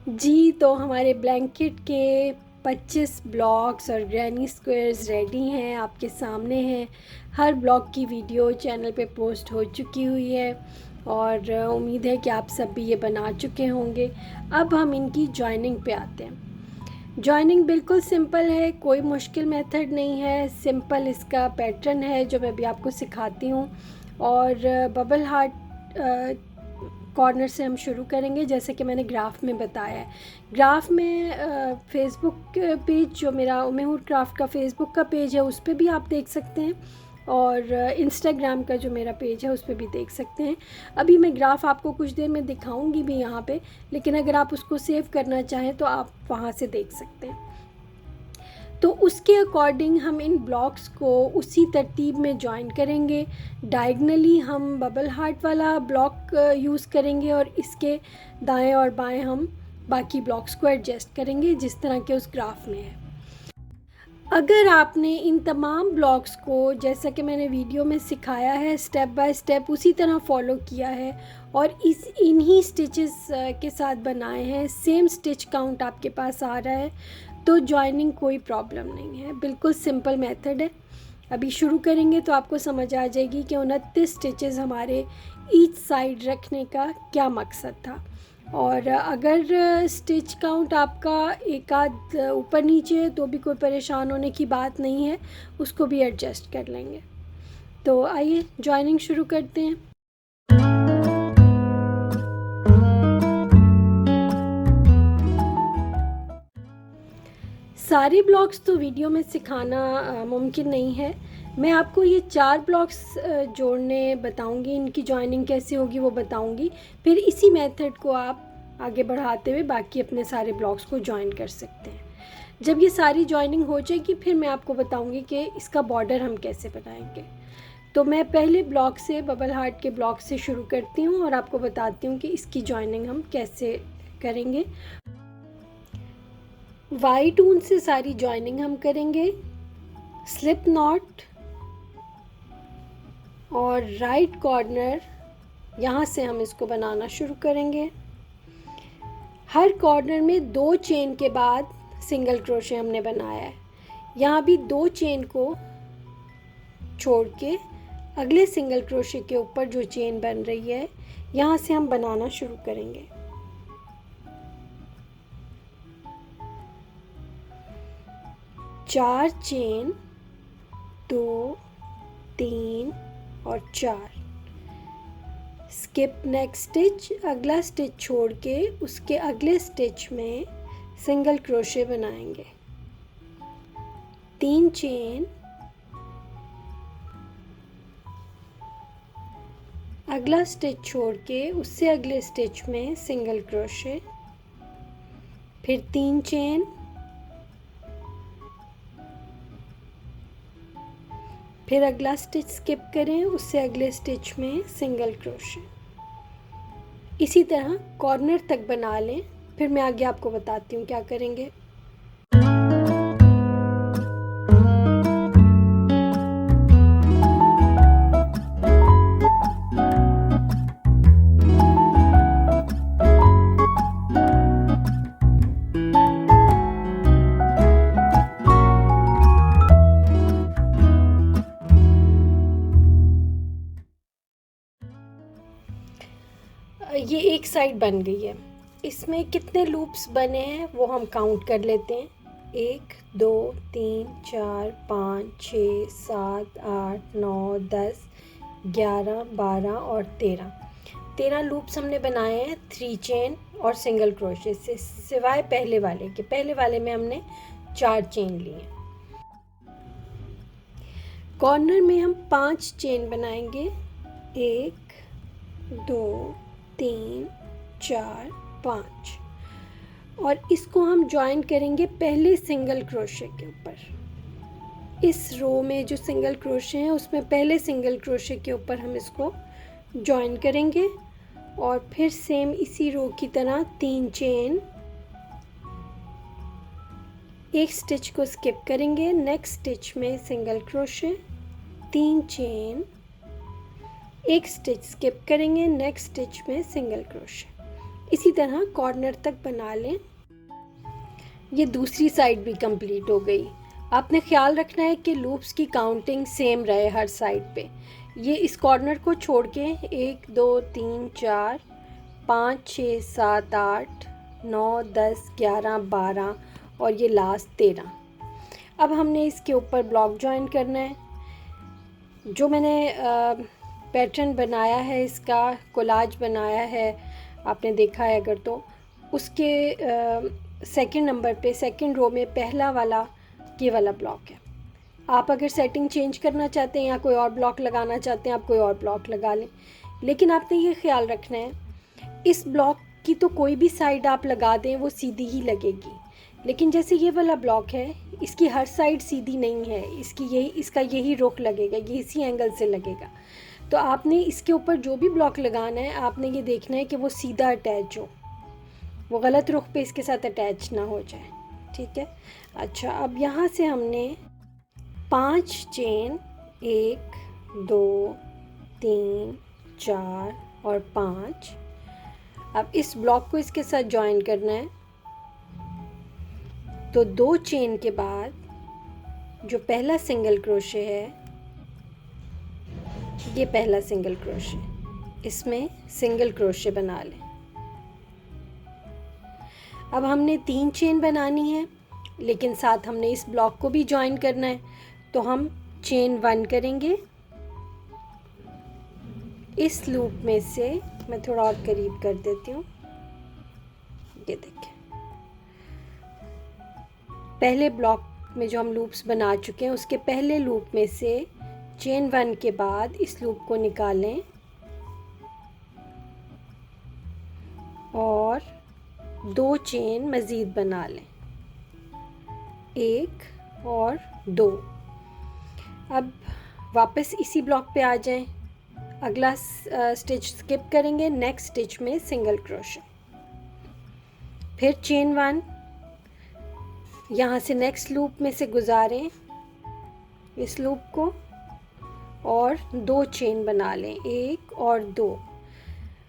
जी, तो हमारे ब्लैंकेट के 25 ब्लॉक्स और ग्रैनी स्क्वायर्स रेडी हैं, आपके सामने हैं। हर ब्लॉक की वीडियो चैनल पे पोस्ट हो चुकी हुई है और उम्मीद है कि आप सब भी ये बना चुके होंगे। अब हम इनकी जॉइनिंग पे आते हैं। जॉइनिंग बिल्कुल सिंपल है, कोई मुश्किल मेथड नहीं है। सिंपल इसका पैटर्न है जो मैं अभी आपको सिखाती हूँ। और बबल हार्ट कॉर्नर से हम शुरू करेंगे, जैसे कि मैंने ग्राफ में बताया है। ग्राफ में फेसबुक पेज जो मेरा उमेहुर क्राफ्ट का फेसबुक का पेज है उस पर भी आप देख सकते हैं, और इंस्टाग्राम का जो मेरा पेज है उस पर भी देख सकते हैं। अभी मैं ग्राफ आपको कुछ देर में दिखाऊंगी भी यहाँ पे, लेकिन अगर आप उसको सेव करना चाहें तो आप वहाँ से देख सकते हैं। तो उसके अकॉर्डिंग हम इन ब्लॉक्स को उसी तरतीब में जॉइन करेंगे। डायगनली हम बबल हार्ट वाला ब्लॉक यूज़ करेंगे और इसके दाएं और बाएं हम बाकी ब्लॉक्स को एडजस्ट करेंगे जिस तरह के उस ग्राफ में है। अगर आपने इन तमाम ब्लॉक्स को, जैसा कि मैंने वीडियो में सिखाया है, स्टेप बाय स्टेप उसी तरह फॉलो किया है और इन्हीं स्टिचेस के साथ बनाए हैं, सेम स्टिच काउंट आपके पास आ रहा है, तो जॉइनिंग कोई प्रॉब्लम नहीं है। बिल्कुल सिंपल मेथड है। अभी शुरू करेंगे तो आपको समझ आ जाएगी कि 29 स्टिचेस हमारे ईच साइड रखने का क्या मकसद था। और अगर स्टिच काउंट आपका एक आध ऊपर नीचे है तो भी कोई परेशान होने की बात नहीं है, उसको भी एडजस्ट कर लेंगे। तो आइए जॉइनिंग शुरू करते हैं। सारे ब्लॉक्स तो वीडियो में सिखाना मुमकिन नहीं है। मैं आपको ये 4 ब्लॉक्स जोड़ने बताऊंगी, इनकी जॉइनिंग कैसे होगी वो बताऊंगी। फिर इसी मेथड को आप आगे बढ़ाते हुए बाकी अपने सारे ब्लॉक्स को जॉइन कर सकते हैं। जब ये सारी जॉइनिंग हो जाएगी फिर मैं आपको बताऊंगी कि इसका बॉर्डर हम कैसे बनाएंगे। तो मैं पहले ब्लॉक से, बबल हार्ट के ब्लॉक से शुरू करती हूँ और आपको बताती हूँ कि इसकी जॉइनिंग हम कैसे करेंगे। वाइट ऊन से सारी जॉइनिंग हम करेंगे। स्लिप नॉट और राइट कॉर्नर, यहाँ से हम इसको बनाना शुरू करेंगे। हर कॉर्नर में 2 चेन के बाद सिंगल क्रोशे हमने बनाया है। यहाँ भी 2 चेन को छोड़ के अगले सिंगल क्रोशे के ऊपर जो चेन बन रही है यहाँ से हम बनाना शुरू करेंगे। चार चेन, 2, 3 और 4। स्किप नेक्स्ट स्टिच, अगला स्टिच छोड़ के उसके अगले स्टिच में सिंगल क्रोशे बनाएंगे। 3 चेन, अगला स्टिच छोड़ के उससे अगले स्टिच में सिंगल क्रोशे, फिर 3 चेन, फिर अगला स्टिच स्किप करें, उससे अगले स्टिच में सिंगल क्रोशे। इसी तरह कॉर्नर तक बना लें, फिर मैं आगे आपको बताती हूँ क्या करेंगे। ये एक साइड बन गई है। इसमें कितने लूप्स बने हैं वो हम काउंट कर लेते हैं। 1, 2, 3, 4, 5, 6, 7, 8, 9, 10, 11, 12 और 13 लूप्स हमने बनाए हैं 3 चेन और सिंगल क्रोशे से, सिवाय पहले वाले के। पहले वाले में हमने 4 चेन लिए। कॉर्नर में हम 5 चेन बनाएंगे। 1, 2, 3, 4, 5 और इसको हम ज्वाइन करेंगे पहले सिंगल क्रोशे के ऊपर। इस रो में जो सिंगल क्रोशे हैं उसमें पहले सिंगल क्रोशे के ऊपर हम इसको ज्वाइन करेंगे और फिर सेम इसी रो की तरह 3 चेन, एक स्टिच को स्किप करेंगे, नेक्स्ट स्टिच में सिंगल क्रोशे, 3 चेन, एक स्टिच स्किप करेंगे, नेक्स्ट स्टिच में सिंगल क्रोशे। इसी तरह कॉर्नर तक बना लें। ये दूसरी साइड भी कंप्लीट हो गई। आपने ख्याल रखना है कि लूप्स की काउंटिंग सेम रहे हर साइड पे। ये इस कॉर्नर को छोड़ के 1 2 3 4 5 6 7 8 9 10 11 12 और ये लास्ट 13। अब हमने इसके ऊपर ब्लॉक ज्वाइन करना है। जो मैंने पैटर्न बनाया है, इसका कोलाज बनाया है, आपने देखा है अगर तो, उसके सेकंड नंबर पे सेकंड रो में पहला वाला ये वाला ब्लॉक है। आप अगर सेटिंग चेंज करना चाहते हैं या कोई और ब्लॉक लगाना चाहते हैं, आप कोई और ब्लॉक लगा लें। लेकिन आपने ये ख्याल रखना है, इस ब्लॉक की तो कोई भी साइड आप लगा दें वो सीधी ही लगेगी। लेकिन जैसे ये वाला ब्लॉक है, इसकी हर साइड सीधी नहीं है, इसका यही रुख लगेगा, ये इसी एंगल से लगेगा। तो आपने इसके ऊपर जो भी ब्लॉक लगाना है, आपने ये देखना है कि वो सीधा अटैच हो, वो गलत रुख पे इसके साथ अटैच ना हो जाए। ठीक है। अच्छा, अब यहाँ से हमने 5 चेन 1 2 3 4 और 5, अब इस ब्लॉक को इसके साथ ज्वाइन करना है। तो 2 चेन के बाद जो पहला सिंगल क्रोशे है, ये पहला सिंगल क्रोशे, इसमें सिंगल क्रोशे बना लें। अब हमने 3 चेन बनानी है, लेकिन साथ हमने इस ब्लॉक को भी ज्वाइन करना है। तो हम चेन 1 करेंगे। इस लूप में से मैं थोड़ा और करीब कर देती हूँ, ये देखिए, पहले ब्लॉक में जो हम लूप्स बना चुके हैं उसके पहले लूप में से चेन 1 के बाद इस लूप को निकालें और 2 चेन मज़ीद बना लें, 1 और 2। अब वापस इसी ब्लॉक पे आ जाएं। अगला स्टिच स्किप करेंगे, नेक्स्ट स्टिच में सिंगल क्रोशे, फिर चेन 1, यहाँ से नेक्स्ट लूप में से गुजारें इस लूप को और 2 चेन बना लें, 1 और 2,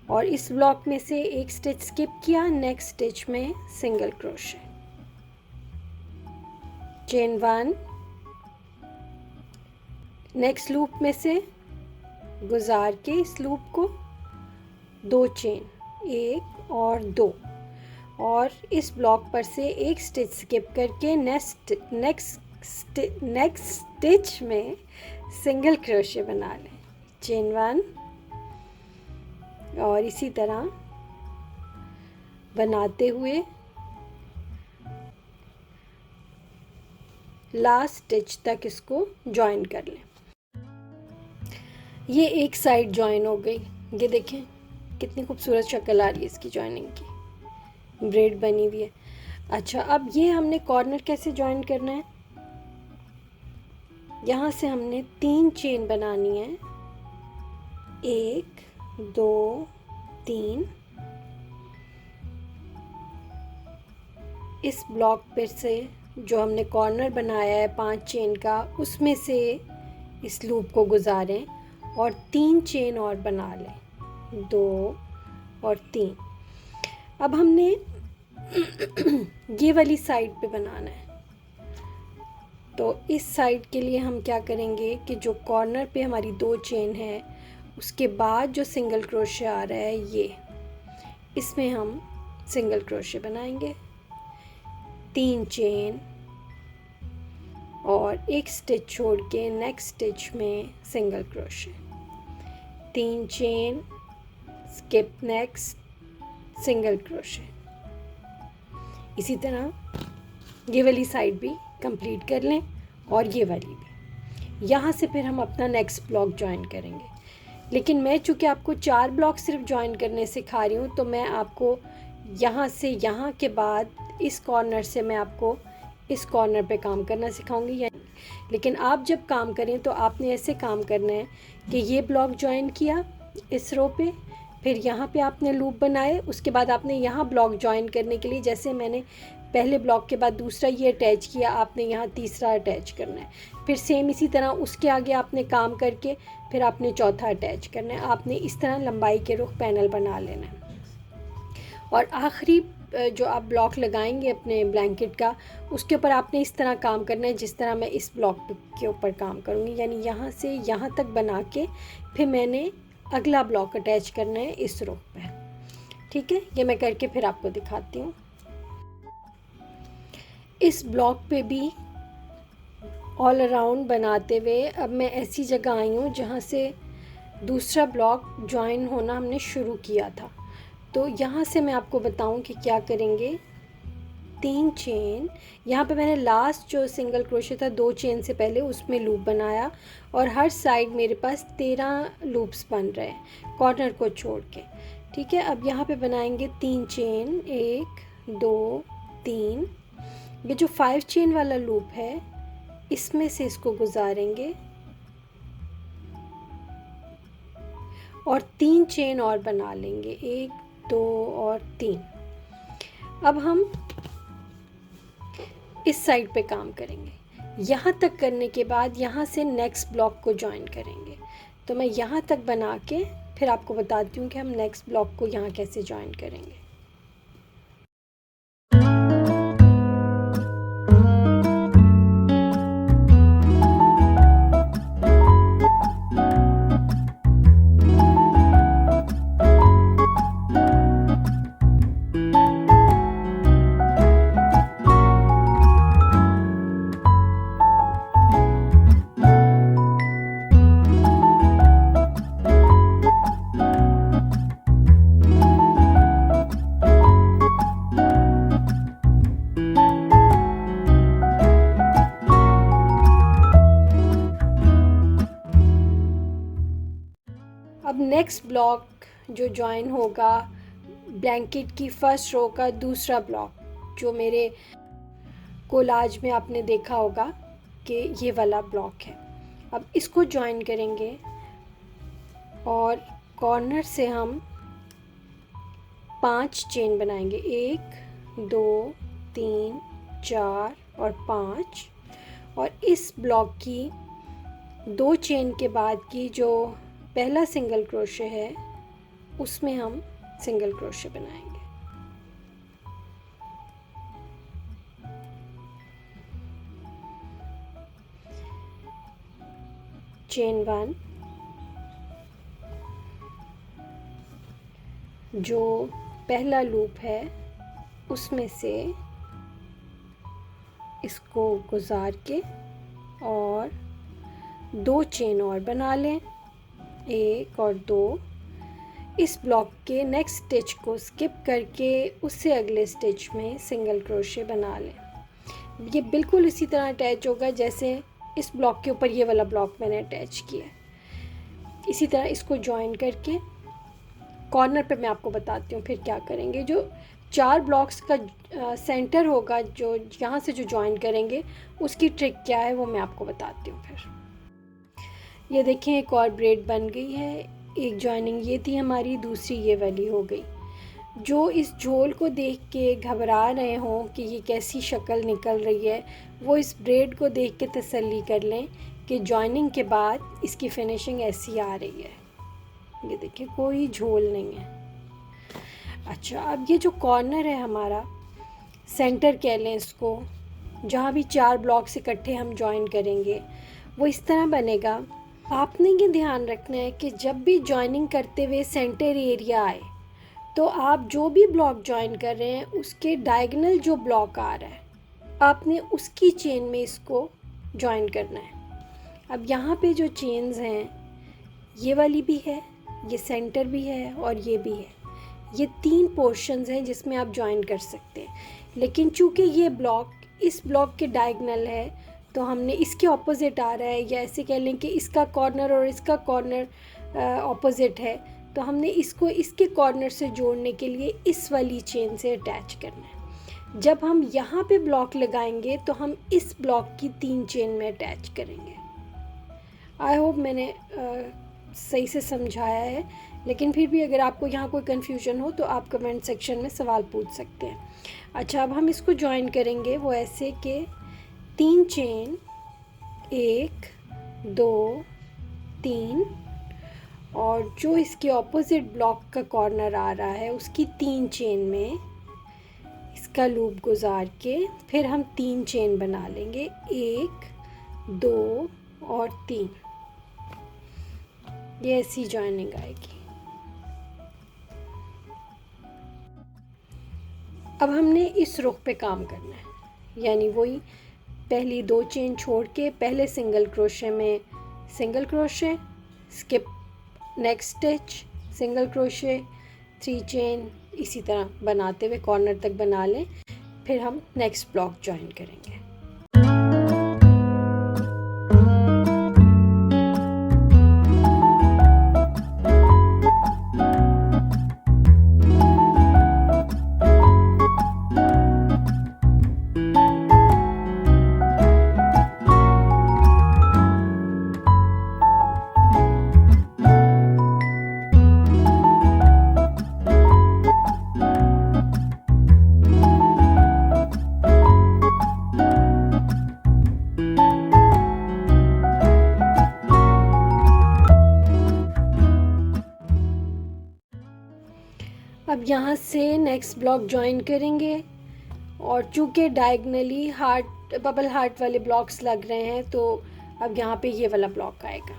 और इस ब्लॉक में से एक स्टिच स्किप किया, नेक्स्ट स्टिच में single crochet, chain 1, next loop में से गुजार के इस लूप को 2 चेन, 1 और 2, और इस ब्लॉक पर से एक स्टिच स्किप करके नेक्स्ट स्टिच में सिंगल क्रोशे बना लें, चेन 1, और इसी तरह बनाते हुए लास्ट स्टिच तक इसको ज्वाइन कर लें। ये एक साइड ज्वाइन हो गई, ये देखें कितनी खूबसूरत शक्ल आ रही है इसकी ज्वाइनिंग की, ब्रेड बनी हुई है। अच्छा, अब ये हमने कॉर्नर कैसे ज्वाइन करना है, यहाँ से हमने 3 चेन बनानी है, 1 2 3, इस ब्लॉक पर से जो हमने कॉर्नर बनाया है 5 चेन का, उसमें से इस लूप को गुजारें और 3 चेन और बना लें, 2 और 3। अब हमने ये वाली साइड पे बनाना है। तो इस साइड के लिए हम क्या करेंगे कि जो कॉर्नर पे हमारी 2 चेन है, उसके बाद जो सिंगल क्रोशे आ रहा है, ये इसमें हम सिंगल क्रोशे बनाएंगे, 3 चेन और एक स्टिच छोड़ के नेक्स्ट स्टिच में single crochet, 3 chain, skip next, single crochet. इसी तरह ये वाली साइड भी कंप्लीट कर लें और ये वाली भी। यहाँ से फिर हम अपना नेक्स्ट ब्लॉक ज्वाइन करेंगे। लेकिन मैं चूँकि आपको 4 ब्लॉक सिर्फ ज्वाइन करने सिखा रही हूँ, तो मैं आपको यहाँ से यहाँ के बाद इस कॉर्नर से मैं आपको इस कॉर्नर पे काम करना सिखाऊंगी। लेकिन आप जब काम करें तो आपने ऐसे काम करना है कि ये ब्लॉक ज्वाइन किया इस रो पे, फिर यहाँ पे आपने लूप बनाए, उसके बाद आपने यहाँ ब्लॉक ज्वाइन करने के लिए, जैसे मैंने पहले ब्लॉक के बाद दूसरा ये अटैच किया, आपने यहाँ तीसरा अटैच करना है, फिर सेम इसी तरह उसके आगे आपने काम करके फिर आपने चौथा अटैच करना है। आपने इस तरह लंबाई के रुख पैनल बना लेना है। और आखिरी जो आप ब्लॉक लगाएंगे अपने ब्लैंकेट का, उसके ऊपर आपने इस तरह काम करना है जिस तरह मैं इस ब्लॉक के ऊपर काम करूँगी, यानी यहाँ से यहाँ तक बना के फिर मैंने अगला ब्लॉक अटैच करना है इस रो पे। ठीक है, ये मैं करके फिर आपको दिखाती हूँ। इस ब्लॉक पे भी ऑल अराउंड बनाते हुए अब मैं ऐसी जगह आई हूँ जहाँ से दूसरा ब्लॉक ज्वाइन होना हमने शुरू किया था। तो यहाँ से मैं आपको बताऊँ कि क्या करेंगे। 3 चेन, यहाँ पे मैंने लास्ट जो सिंगल क्रोशे था 2 चेन से पहले उसमें लूप बनाया और हर साइड मेरे पास 13 लूप्स बन रहे हैं कॉर्नर को छोड़ के। ठीक है, अब यहाँ पे बनाएंगे 3 चेन, 1 2 3। ये जो 5 चेन वाला लूप है इसमें से इसको गुजारेंगे और 3 चेन और बना लेंगे, 1 2 और 3। अब हम इस साइड पे काम करेंगे। यहाँ तक करने के बाद यहाँ से नेक्स्ट ब्लॉक को ज्वाइन करेंगे। तो मैं यहाँ तक बना के फिर आपको बताती हूँ कि हम नेक्स्ट ब्लॉक को यहाँ कैसे ज्वाइन करेंगे। अब नेक्स्ट ब्लॉक जो ज्वाइन होगा ब्लैंकेट की फर्स्ट रो का दूसरा ब्लॉक, जो मेरे कोलाज में आपने देखा होगा कि ये वाला ब्लॉक है, अब इसको ज्वाइन करेंगे और कॉर्नर से हम 5 चेन बनाएंगे, 1 2 3 4 और 5। और इस ब्लॉक की 2 चेन के बाद की जो पहला सिंगल क्रोशे है उसमें हम सिंगल क्रोशे बनाएंगे। चेन 1, जो पहला लूप है उसमें से इसको गुजार के और 2 चेन और बना लें, 1 और 2। इस ब्लॉक के नेक्स्ट स्टिच को स्किप करके उससे अगले स्टिच में सिंगल क्रोशे बना लें। ये बिल्कुल इसी तरह अटैच होगा जैसे इस ब्लॉक के ऊपर ये वाला ब्लॉक मैंने अटैच किया है। इसी तरह इसको ज्वाइन करके कॉर्नर पे मैं आपको बताती हूँ फिर क्या करेंगे। जो 4 ब्लॉक्स का सेंटर होगा जो यहाँ से जो ज्वाइन करेंगे उसकी ट्रिक क्या है वो मैं आपको बताती हूँ फिर। ये देखें, एक और ब्रेड बन गई है। एक जॉइनिंग ये थी हमारी, दूसरी ये वाली हो गई। जो इस झोल को देख के घबरा रहे हों कि ये कैसी शक्ल निकल रही है, वो इस ब्रेड को देख के तसल्ली कर लें कि जॉइनिंग के बाद इसकी फिनिशिंग ऐसी आ रही है। ये देखिए, कोई झोल नहीं है। अच्छा, अब ये जो कॉर्नर है हमारा, सेंटर कह लें इसको, जहाँ भी 4 ब्लॉक्स इकट्ठे हम जॉइन करेंगे वो इस तरह बनेगा। आपने ये ध्यान रखना है कि जब भी जॉइनिंग करते हुए सेंटर एरिया आए तो आप जो भी ब्लॉक ज्वाइन कर रहे हैं उसके डायगोनल जो ब्लॉक आ रहा है आपने उसकी चेन में इसको ज्वाइन करना है। अब यहाँ पे जो चेन्स हैं, ये वाली भी है, ये सेंटर भी है और ये भी है। ये 3 पोर्शंस हैं जिसमें आप ज्वाइन कर सकते हैं। लेकिन चूँकि ये ब्लॉक इस ब्लॉक के डायगोनल है तो हमने इसके ऑपोजिट आ रहा है, या ऐसे कह लें कि इसका कॉर्नर और इसका कॉर्नर ऑपोजिट है, तो हमने इसको इसके कॉर्नर से जोड़ने के लिए इस वाली चेन से अटैच करना है। जब हम यहाँ पे ब्लॉक लगाएंगे तो हम इस ब्लॉक की 3 चेन में अटैच करेंगे। आई होप मैंने सही से समझाया है, लेकिन फिर भी अगर आपको यहाँ कोई कन्फ्यूजन हो तो आप कमेंट सेक्शन में सवाल पूछ सकते हैं। अच्छा, अब हम इसको ज्वाइन करेंगे वो ऐसे कि 3 चेन, 1 2 3 और जो इसके ऑपोजिट ब्लॉक का कॉर्नर आ रहा है उसकी 3 चेन में इसका लूप गुजार के फिर हम 3 चेन बना लेंगे, 1 2 और 3। ये ऐसी जॉइनिंग आएगी। अब हमने इस रुख पे काम करना है, यानी वही पहली 2 चेन छोड़ के पहले सिंगल क्रोशे में single crochet, skip next stitch, single crochet, 3 chain, इसी तरह बनाते हुए कॉर्नर तक बना लें। फिर हम नेक्स्ट ब्लॉक ज्वाइन करेंगे। अब यहाँ से नेक्स्ट ब्लॉक ज्वाइन करेंगे और चूँकि डायगनली हार्ट बबल हार्ट वाले ब्लॉक्स लग रहे हैं तो अब यहाँ पे ये वाला ब्लॉक आएगा।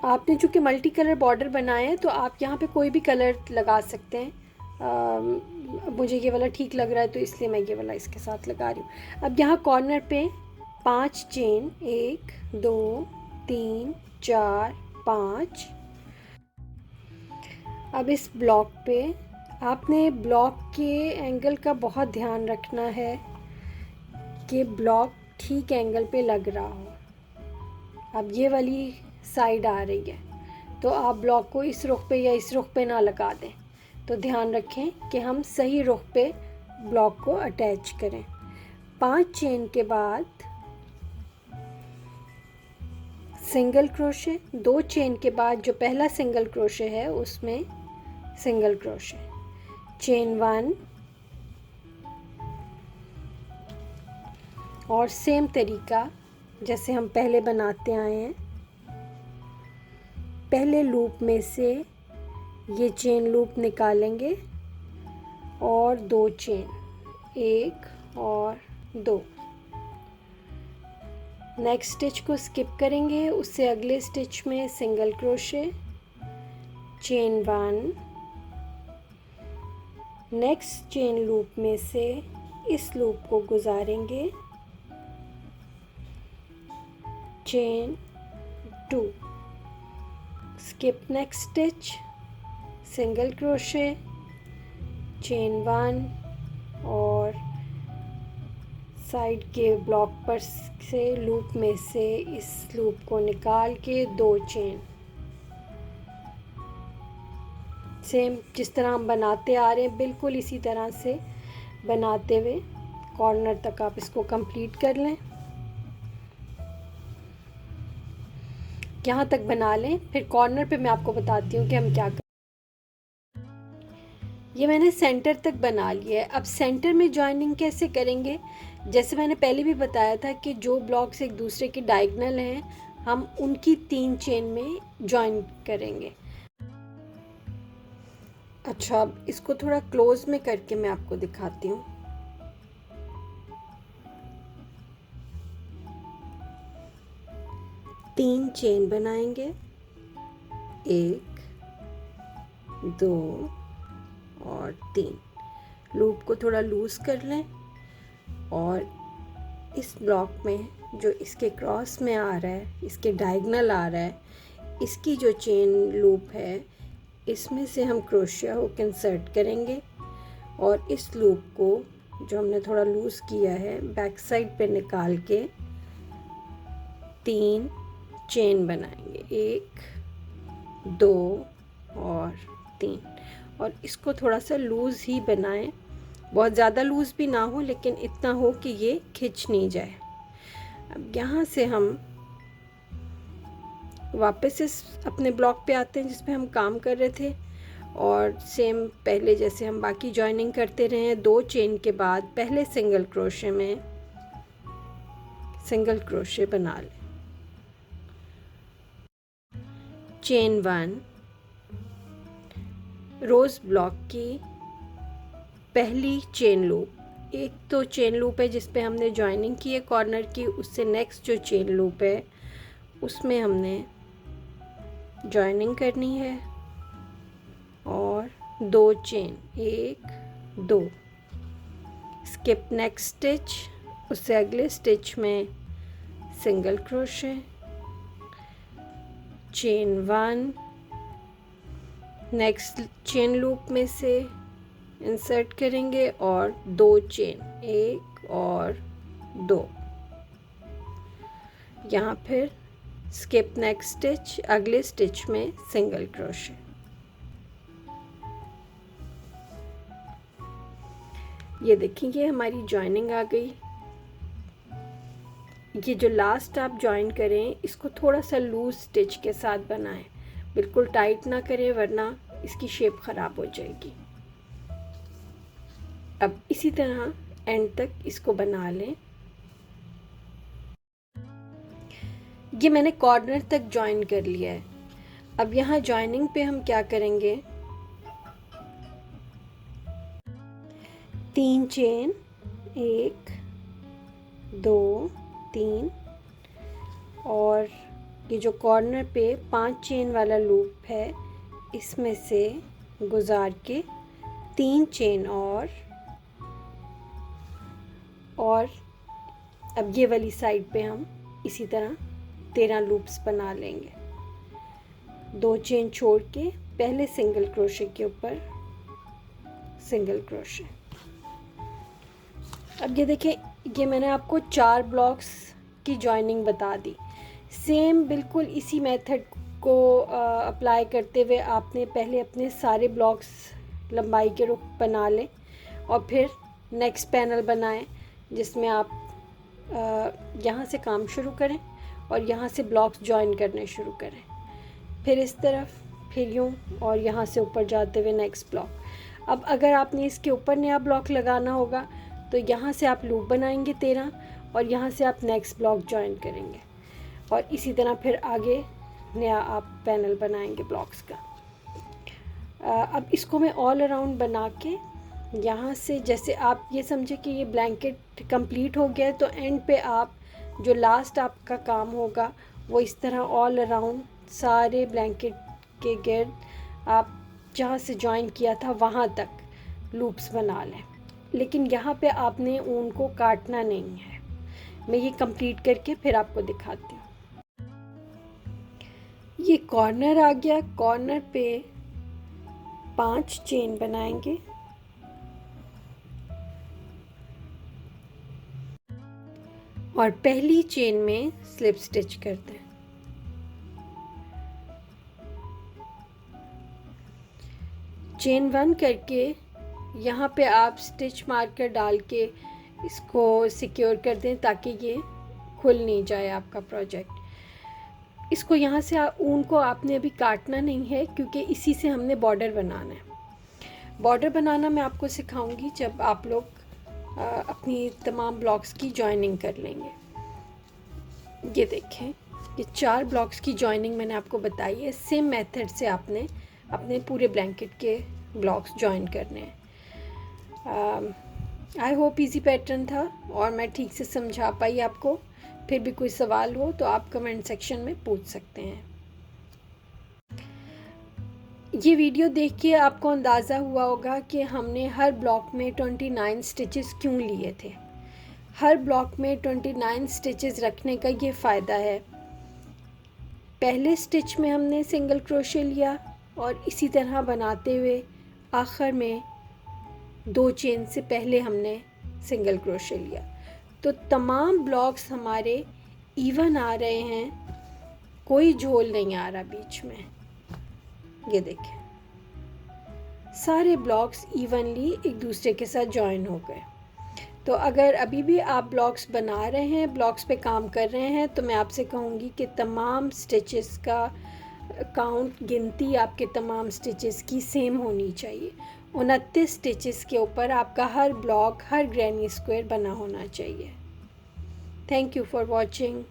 आपने चूँकि मल्टी कलर बॉर्डर बनाया है तो आप यहाँ पे कोई भी कलर लगा सकते हैं। मुझे ये वाला ठीक लग रहा है तो इसलिए मैं ये वाला इसके साथ लगा रही हूँ। अब यहाँ कॉर्नर पे 5 चेन, 1 2 3 4 5। अब इस ब्लॉक पे आपने ब्लॉक के एंगल का बहुत ध्यान रखना है कि ब्लॉक ठीक एंगल पे लग रहा हो। अब ये वाली साइड आ रही है तो आप ब्लॉक को इस रुख पे या इस रुख पे ना लगा दें, तो ध्यान रखें कि हम सही रुख पे ब्लॉक को अटैच करें। 5 चेन के बाद सिंगल क्रोशे, 2 चेन के बाद जो पहला सिंगल क्रोशे है उसमें सिंगल क्रोशे, चेन 1 और सेम तरीका जैसे हम पहले बनाते आए हैं। पहले लूप में से ये चेन लूप निकालेंगे और 2 चेन, 1 और 2। नेक्स्ट स्टिच को स्किप करेंगे, उससे अगले स्टिच में single crochet, chain 1, next chain loop में से इस लूप को गुजारेंगे, chain 2, skip next stitch, single crochet, chain 1 और साइड के ब्लॉक पर से लूप में से इस लूप को निकाल के 2 चेन। सेम जिस तरह हम बनाते आ रहे हैं बिल्कुल इसी तरह से बनाते हुए कॉर्नर तक आप इसको कंप्लीट कर लें। यहाँ तक बना लें, फिर कॉर्नर पे मैं आपको बताती हूँ कि हम क्या करें। ये मैंने सेंटर तक बना लिया है। अब सेंटर में जॉइनिंग कैसे करेंगे, जैसे मैंने पहले भी बताया था कि जो ब्लॉक्स एक दूसरे के डायगोनल हैं हम उनकी 3 चेन में जॉइन करेंगे। अच्छा, अब इसको थोड़ा क्लोज में करके मैं आपको दिखाती हूँ। तीन चेन बनाएंगे, 1 2 और 3। लूप को थोड़ा लूज कर लें और इस ब्लॉक में जो इसके क्रॉस में आ रहा है, इसके डायगोनल आ रहा है, इसकी जो चेन लूप है इसमें से हम क्रोशिया हुक इंसर्ट करेंगे और इस लूप को जो हमने थोड़ा लूज़ किया है बैक साइड पे निकाल के 3 चेन बनाएंगे, 1 2 और 3। और इसको थोड़ा सा लूज़ ही बनाएं, बहुत ज़्यादा लूज़ भी ना हो लेकिन इतना हो कि ये खिंच नहीं जाए। अब यहाँ से हम वापस इस अपने ब्लॉक पे आते हैं जिस पे हम काम कर रहे थे और सेम पहले जैसे हम बाकी जॉइनिंग करते रहे हैं। 2 चेन के बाद पहले सिंगल क्रोशे में सिंगल क्रोशे बना लें। चेन 1, रोज़ ब्लॉक की पहली चेन लूप। एक तो चेन लूप है जिस पे हमने जॉइनिंग की है कॉर्नर की, उससे नेक्स्ट जो चेन लूप है उसमें हमने जॉइनिंग करनी है और 2 चेन, 1 2, स्किप नेक्स्ट स्टिच, उससे अगले स्टिच में single crochet, chain 1, next chain loop में से इंसर्ट करेंगे और 2 चेन, 1 और 2, यहाँ फिर स्किप नेक्स्ट स्टिच, अगले स्टिच में सिंगल क्रोशे। ये देखिए हमारी जॉइनिंग आ गई। ये जो लास्ट आप जॉइन करें इसको थोड़ा सा लूज स्टिच के साथ बनाएं, बिल्कुल टाइट ना करें वरना इसकी शेप ख़राब हो जाएगी। अब इसी तरह एंड तक इसको बना लें। ये मैंने कॉर्नर तक जॉइन कर लिया है। अब यहाँ जॉइनिंग पे हम क्या करेंगे, 3 चेन, 1 2 3, और ये जो कॉर्नर पे 5 चेन वाला लूप है इसमें से गुजार के 3 चेन और अब ये वाली साइड पे हम इसी तरह 13 लूप्स बना लेंगे। 2 चेन छोड़ के पहले सिंगल क्रोशे के ऊपर सिंगल क्रोशे। अब ये देखें, ये मैंने आपको 4 ब्लॉक्स की जॉइनिंग बता दी। सेम बिल्कुल इसी मेथड को अप्लाई करते हुए आपने पहले अपने सारे ब्लॉक्स लंबाई के रुख बना लें और फिर नेक्स्ट पैनल बनाएं जिसमें आप यहाँ से काम शुरू करें और यहाँ से ब्लॉक्स जॉइन करने शुरू करें, फिर इस तरफ, फिर यूँ, और यहाँ से ऊपर जाते हुए नेक्स्ट ब्लॉक। अब अगर आपने इसके ऊपर नया ब्लॉक लगाना होगा तो यहाँ से आप लूप बनाएंगे 13 और यहाँ से आप नेक्स्ट ब्लॉक जॉइन करेंगे और इसी तरह फिर आगे नया आप पैनल बनाएंगे ब्लॉक्स का। अब इसको मैं ऑल अराउंड बना के यहाँ से, जैसे आप ये समझे कि ये ब्लैंकेट कंप्लीट हो गया है, तो एंड पे आप जो लास्ट आपका काम होगा वो इस तरह ऑल अराउंड सारे ब्लैंकेट के गिर्द आप जहाँ से जॉइन किया था वहाँ तक लूप्स बना लें। लेकिन यहाँ पे आपने ऊन को काटना नहीं है। मैं ये कंप्लीट करके फिर आपको दिखाती हूँ। ये कॉर्नर आ गया, कॉर्नर पे 5 चेन बनाएंगे और पहली चेन में स्लिप स्टिच करते हैं। चेन 1 करके यहाँ पे आप स्टिच मार्कर डाल के इसको सिक्योर कर दें ताकि ये खुल नहीं जाए आपका प्रोजेक्ट। इसको यहाँ से ऊन को आपने अभी काटना नहीं है क्योंकि इसी से हमने बॉर्डर बनाना है। बॉर्डर बनाना मैं आपको सिखाऊंगी जब आप लोग अपनी तमाम ब्लॉक्स की जॉइनिंग कर लेंगे। ये देखें, ये 4 ब्लॉक्स की जॉइनिंग मैंने आपको बताई है। सेम मेथड से आपने अपने पूरे ब्लैंकेट के ब्लॉक्स जॉइन करने हैं। आई होप इजी पैटर्न था और मैं ठीक से समझा पाई आपको। फिर भी कोई सवाल हो तो आप कमेंट सेक्शन में पूछ सकते हैं। ये वीडियो देख के आपको अंदाज़ा हुआ होगा कि हमने हर ब्लॉक में 29 स्टिचेस क्यों लिए थे। हर ब्लॉक में 29 स्टिचेस रखने का ये फ़ायदा है, पहले स्टिच में हमने सिंगल क्रोशे लिया और इसी तरह बनाते हुए आखिर में 2 चेन से पहले हमने सिंगल क्रोशे लिया, तो तमाम ब्लॉक्स हमारे इवन आ रहे हैं, कोई झोल नहीं आ रहा बीच में। ये देखें, सारे ब्लॉक्स इवनली एक दूसरे के साथ जॉइन हो गए। तो अगर अभी भी आप ब्लॉक्स बना रहे हैं, ब्लॉक्स पे काम कर रहे हैं, तो मैं आपसे कहूँगी कि तमाम स्टिचेस का काउंट, गिनती आपके तमाम स्टिचेस की सेम होनी चाहिए। 29 स्टिचेस के ऊपर आपका हर ब्लॉक, हर ग्रैनी स्क्वायर बना होना चाहिए। Thank you for watching.